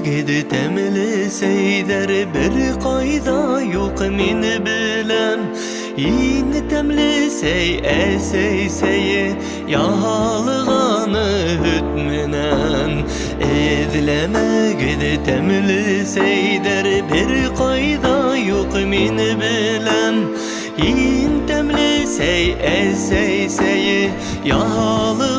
gidi temeli seyder bir kayda yok min bilen yine temli sey sey yahalığanı hütmünen edileme gidi temli seyder bir kayda yok min bilen yine temli sey yahalığanı